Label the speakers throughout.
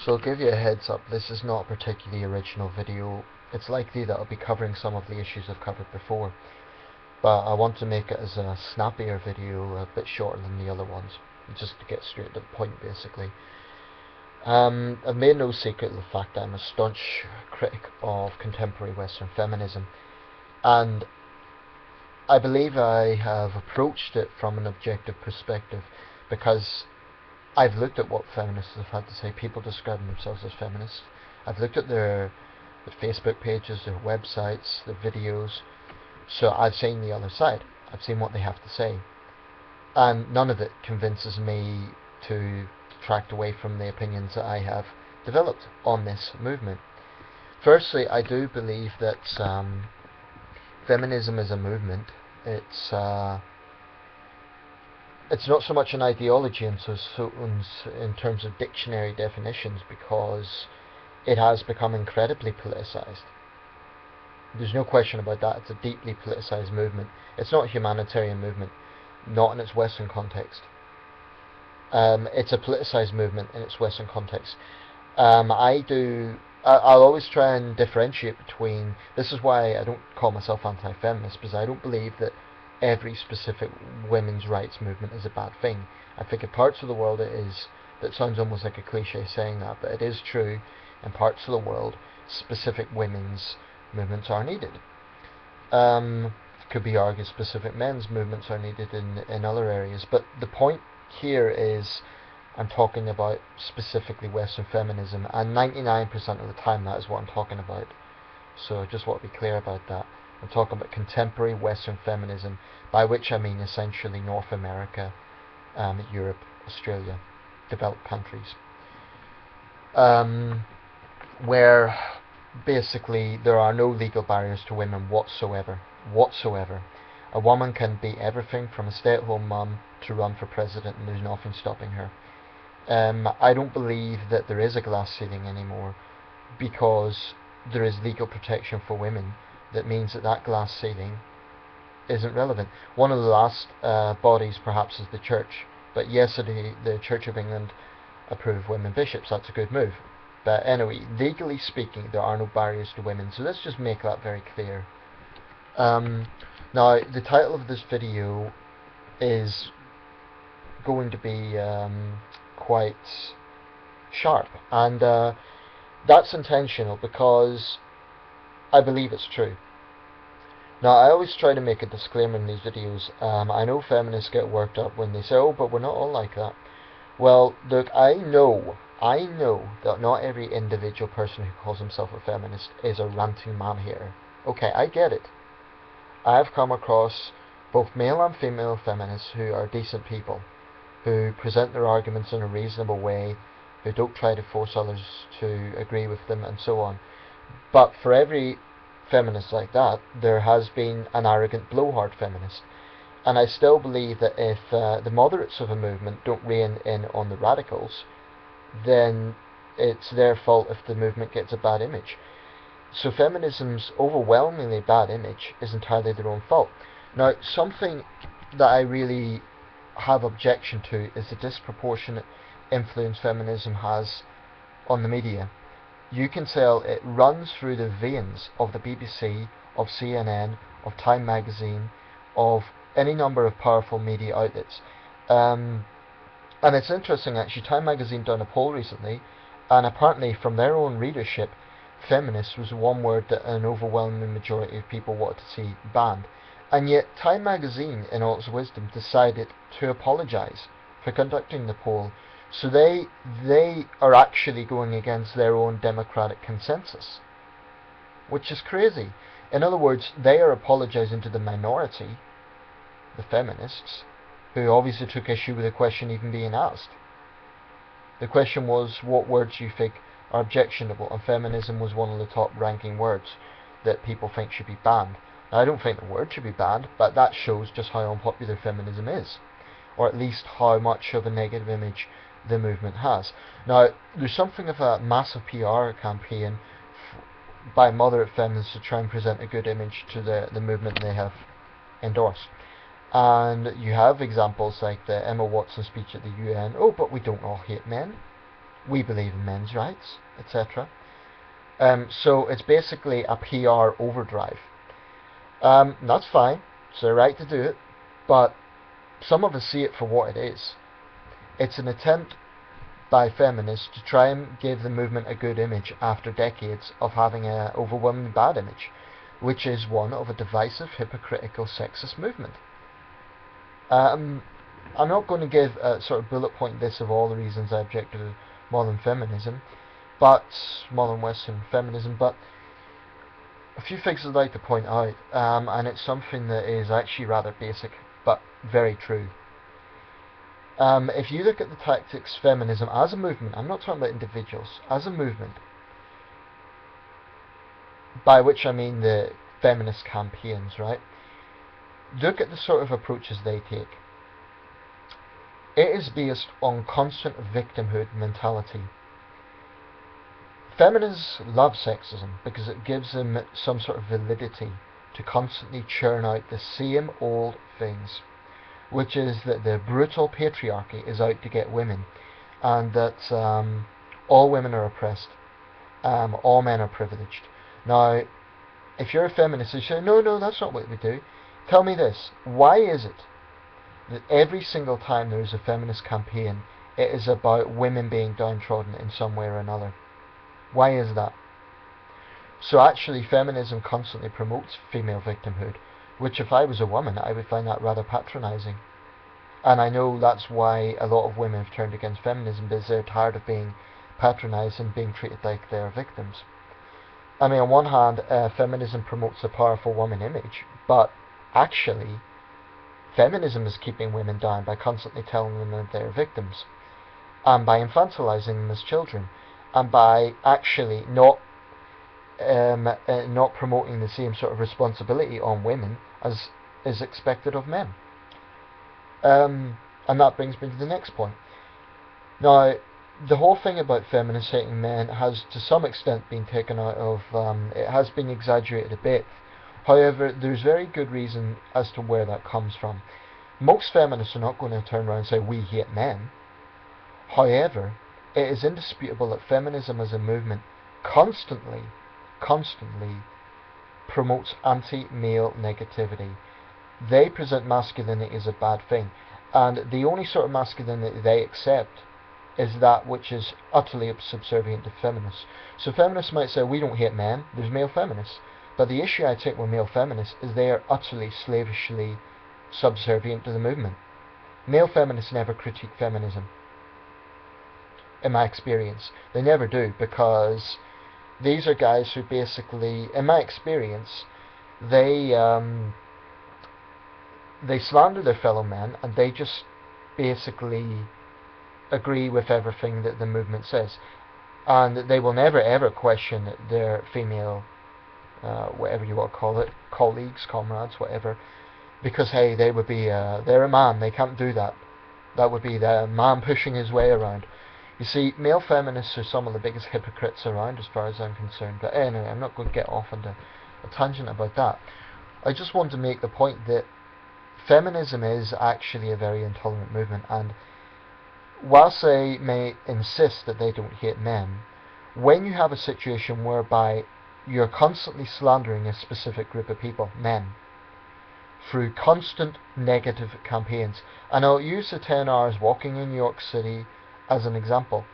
Speaker 1: So I'll give you a heads up, this is not a particularly original video. It's likely that I'll be covering some of the issues I've covered before, but I want to make it as a snappier video, a bit shorter than the other ones, just to get straight to the point basically. I've made no secret of the fact that I'm a staunch critic of contemporary Western feminism, and I believe I have approached it from an objective perspective because I've looked at what feminists have had to say, people describing themselves as feminists. I've looked at their Facebook pages, their websites, their videos, so I've seen the other side. I've seen what they have to say. And none of it convinces me to detract away from the opinions that I have developed on this movement. Firstly, I do believe that feminism is a movement. It's not so much an ideology in terms of dictionary definitions, because it has become incredibly politicized. There's no question about that. It's a deeply politicized movement. It's not a humanitarian movement, not in its Western context. It's a politicized movement in its Western context. I'll always try and differentiate between, this is why I don't call myself anti-feminist, because I don't believe that every specific women's rights movement is a bad thing. I think in parts of the world it is. That sounds almost like a cliche saying that, but it is true. In parts of the world, specific women's movements are needed. Could be argued specific men's movements are needed in other areas, but the point here is I'm talking about specifically Western feminism, and 99% of the time that is what I'm talking about. So I just want to be clear about that. I'm talking about contemporary Western feminism, by which I mean essentially North America, Europe, Australia, developed countries, where basically there are no legal barriers to women whatsoever. A woman can be everything from a stay-at-home mum to run for president, and there's nothing stopping her. I don't believe that there is a glass ceiling anymore, because there is legal protection for women. That means that glass ceiling isn't relevant. One of the last bodies perhaps is the church, but yesterday the Church of England approved women bishops. That's a good move. But anyway, legally speaking, there are no barriers to women, so let's just make that very clear. Now, the title of this video is going to be quite sharp, and that's intentional because I believe it's true. Now, I always try to make a disclaimer in these videos. I know feminists get worked up when they say, oh, but we're not all like that. Well, look, I know that not every individual person who calls himself a feminist is a ranting man-hater. Okay, I get it. I have come across both male and female feminists who are decent people, who present their arguments in a reasonable way, who don't try to force others to agree with them, and so on. But for every feminist like that, there has been an arrogant blowhard feminist. And I still believe that if the moderates of a movement don't rein in on the radicals, then it's their fault if the movement gets a bad image. So feminism's overwhelmingly bad image is entirely their own fault. Now, something that I really have objection to is the disproportionate influence feminism has on the media. You can tell it runs through the veins of the BBC, of CNN, of Time magazine, of any number of powerful media outlets. And it's interesting actually, Time magazine done a poll recently, and apparently from their own readership, feminist was one word that an overwhelming majority of people wanted to see banned. And yet Time magazine, in all its wisdom, decided to apologise for conducting the poll. So they are actually going against their own democratic consensus, which is crazy. In other words, they are apologising to the minority, the feminists, who obviously took issue with the question even being asked. The question was, what words you think are objectionable, and feminism was one of the top ranking words that people think should be banned. Now, I don't think the word should be banned, but that shows just how unpopular feminism is, or at least how much of a negative image the movement has. Now, there's something of a massive PR campaign by moderate feminists to try and present a good image to the movement they have endorsed. And you have examples like the Emma Watson speech at the UN, oh, but we don't all hate men. We believe in men's rights, etc. So it's basically a PR overdrive. That's fine. It's their right to do it, but some of us see it for what it is. It's an attempt by feminists to try and give the movement a good image after decades of having an overwhelmingly bad image, which is one of a divisive, hypocritical, sexist movement. I'm not going to give a sort of bullet point list of all the reasons I object to modern feminism, but modern Western feminism, but a few things I'd like to point out, and it's something that is actually rather basic, but very true. If you look at the tactics feminism as a movement, I'm not talking about individuals, as a movement, by which I mean the feminist campaigns, right? Look at the sort of approaches they take. It is based on constant victimhood mentality. Feminists love sexism because it gives them some sort of validity to constantly churn out the same old things, which is that the brutal patriarchy is out to get women, and that all women are oppressed, all men are privileged. Now, if you're a feminist, you say, no, that's not what we do. Tell me this, why is it that every single time there is a feminist campaign, it is about women being downtrodden in some way or another? Why is that? So actually, feminism constantly promotes female victimhood, which if I was a woman, I would find that rather patronising. And I know that's why a lot of women have turned against feminism, because they're tired of being patronised and being treated like they're victims. I mean, on one hand, feminism promotes the powerful woman image, but actually, feminism is keeping women down by constantly telling them that they're victims, and by infantilizing them as children, and by actually not promoting the same sort of responsibility on women as is expected of men. And that brings me to the next point. Now, the whole thing about feminists hating men has to some extent been taken out of, it has been exaggerated a bit. However, there's very good reason as to where that comes from. Most feminists are not going to turn around and say, we hate men. However, it is indisputable that feminism as a movement constantly promotes anti-male negativity. They present masculinity as a bad thing, and the only sort of masculinity they accept is that which is utterly subservient to feminists. So feminists might say, we don't hate men, there's male feminists. But the issue I take with male feminists is they are utterly slavishly subservient to the movement. Male feminists never critique feminism, in my experience. They never do, because these are guys who basically, in my experience, they slander their fellow men, and they just basically agree with everything that the movement says, and they will never ever question their female, whatever you want to call it, colleagues, comrades, whatever, because hey, they would be, they're a man, they can't do that. That would be the man pushing his way around. You see, male feminists are some of the biggest hypocrites around as far as I'm concerned. But anyway, I'm not going to get off into a tangent about that. I just want to make the point that feminism is actually a very intolerant movement, and whilst they may insist that they don't hate men, when you have a situation whereby you're constantly slandering a specific group of people, men, through constant negative campaigns, and I'll use the 10 hours walking in New York City as an example.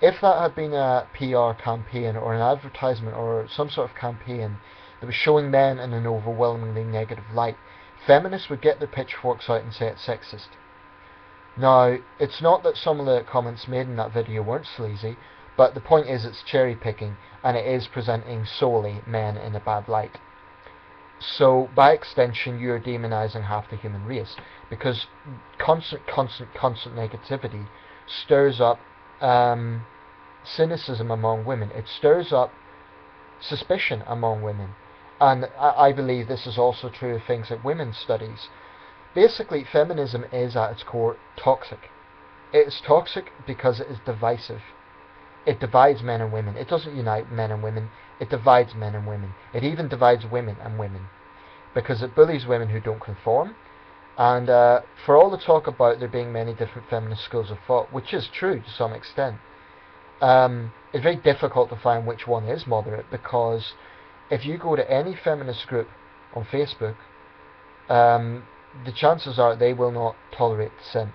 Speaker 1: If that had been a PR campaign or an advertisement or some sort of campaign that was showing men in an overwhelmingly negative light, feminists would get their pitchforks out and say it's sexist. Now, it's not that some of the comments made in that video weren't sleazy, but the point is it's cherry picking, and it is presenting solely men in a bad light. So, by extension, you're demonizing half the human race, because constant negativity stirs up cynicism among women. It stirs up suspicion among women. And I believe this is also true of things like women's studies. Basically, feminism is at its core toxic. It is toxic because it is divisive. It divides men and women. It doesn't unite men and women. It divides men and women. It even divides women and women, because it bullies women who don't conform. And for all the talk about there being many different feminist schools of thought, which is true to some extent, it's very difficult to find which one is moderate, because if you go to any feminist group on Facebook, the chances are they will not tolerate sin.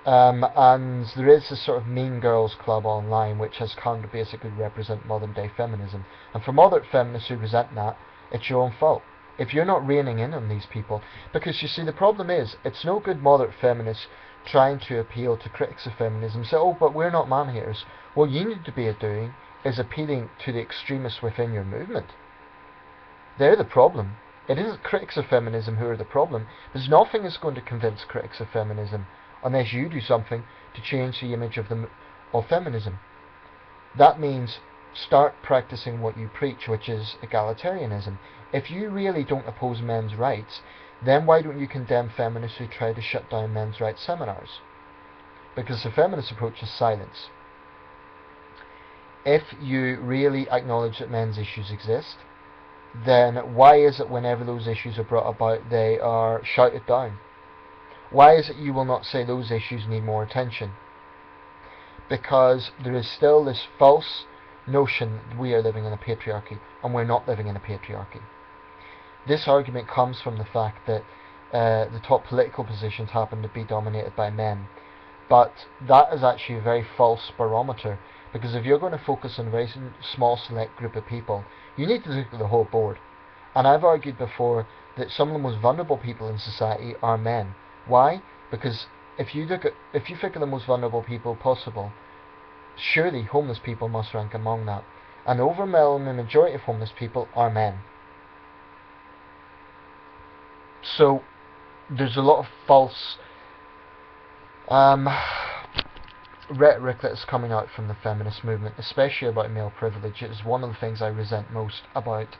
Speaker 1: And there is this sort of Mean Girls Club online, which has come to basically represent modern day feminism. And for moderate feminists who resent that, it's your own fault. If you're not reining in on these people, because you see, the problem is, it's no good moderate feminists trying to appeal to critics of feminism, say, oh, but we're not man-haters. What you need to be doing is appealing to the extremists within your movement. They're the problem. It isn't critics of feminism who are the problem, because nothing is going to convince critics of feminism unless you do something to change the image of feminism. That means start practicing what you preach, which is egalitarianism. If you really don't oppose men's rights, then why don't you condemn feminists who try to shut down men's rights seminars? Because the feminist approach is silence. If you really acknowledge that men's issues exist, then why is it whenever those issues are brought about, they are shouted down? Why is it you will not say those issues need more attention? Because there is still this false notion that we are living in a patriarchy, and we're not living in a patriarchy. This argument comes from the fact that the top political positions happen to be dominated by men. But that is actually a very false barometer, because if you're going to focus on a very small select group of people, you need to look at the whole board. And I've argued before that some of the most vulnerable people in society are men. Why? Because if you think of the most vulnerable people possible, surely homeless people must rank among that. And the overwhelming majority of homeless people are men. So there's a lot of false rhetoric that's coming out from the feminist movement, especially about male privilege. It is one of the things I resent most about,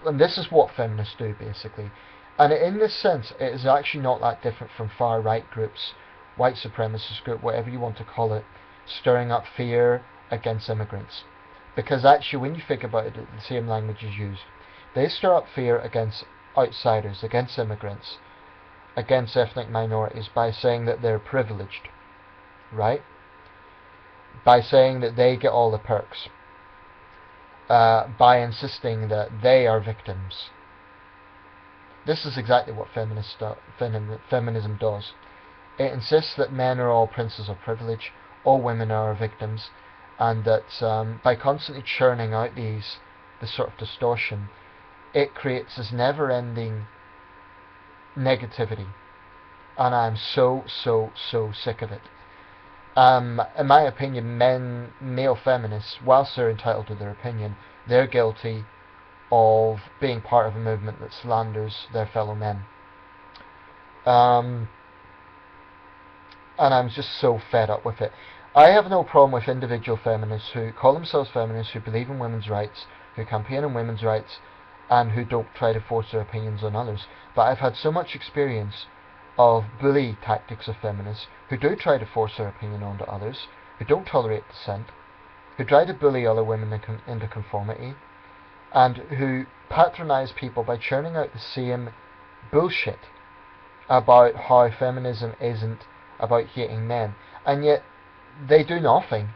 Speaker 1: and this is what feminists do basically. And in this sense, it is actually not that different from far right groups, white supremacist group, whatever you want to call it, stirring up fear against immigrants. Because actually, when you think about it, the same language is used. They stir up fear against outsiders, against immigrants, against ethnic minorities by saying that they're privileged, right? By saying that they get all the perks, by insisting that they are victims. This is exactly what feminism does. It insists that men are all princes of privilege, all women are victims, and that by constantly churning out this sort of distortion, it creates this never-ending negativity. And I'm so sick of it. In my opinion, male feminists, whilst they're entitled to their opinion, they're guilty of being part of a movement that slanders their fellow men. And I'm just so fed up with it. I have no problem with individual feminists who call themselves feminists, who believe in women's rights, who campaign on women's rights, and who don't try to force their opinions on others. But I've had so much experience of bully tactics of feminists who do try to force their opinion onto others, who don't tolerate dissent, who try to bully other women into conformity, and who patronize people by churning out the same bullshit about how feminism isn't about hating men, and yet they do nothing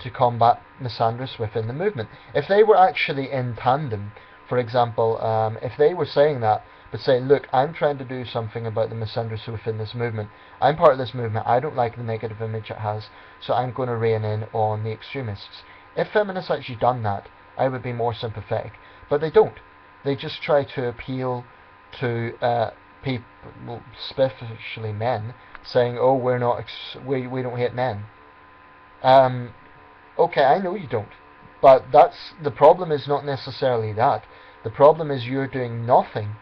Speaker 1: to combat misandrists within the movement. If they were actually in tandem, for example, if they were saying that, but saying, look, I'm trying to do something about the misandrists within this movement, I'm part of this movement, I don't like the negative image it has, so I'm going to rein in on the extremists. If feminists actually done that, I would be more sympathetic. But they don't. They just try to appeal to people, especially men, saying, "Oh, we don't hate men." Okay, I know you don't, but the problem is not necessarily that. The problem is you're doing nothing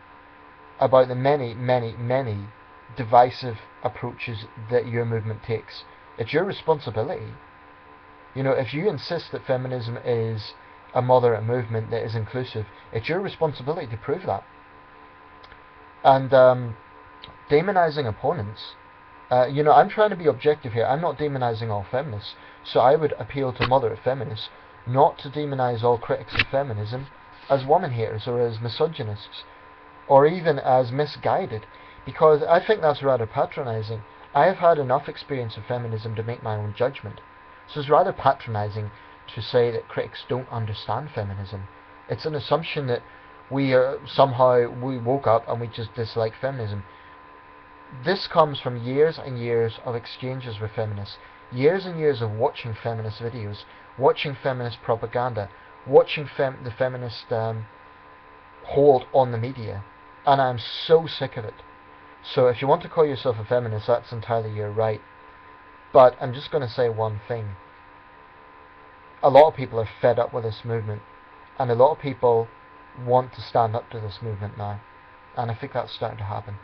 Speaker 1: about the many divisive approaches that your movement takes. It's your responsibility. You know, if you insist that feminism is a moderate movement that is inclusive, it's your responsibility to prove that. And demonizing opponents, I'm trying to be objective here. I'm not demonizing all feminists, so I would appeal to moderate feminists not to demonize all critics of feminism as woman haters or as misogynists or even as misguided, because I think that's rather patronizing. I have had enough experience of feminism to make my own judgment. So it's rather patronizing to say that critics don't understand feminism. It's an assumption that we woke up and we just dislike feminism. This comes from years and years of exchanges with feminists, years and years of watching feminist videos, watching feminist propaganda, watching the feminist hold on the media, and I'm so sick of it. So if you want to call yourself a feminist, that's entirely your right. But I'm just going to say one thing. A lot of people are fed up with this movement, and a lot of people want to stand up to this movement now, and I think that's starting to happen.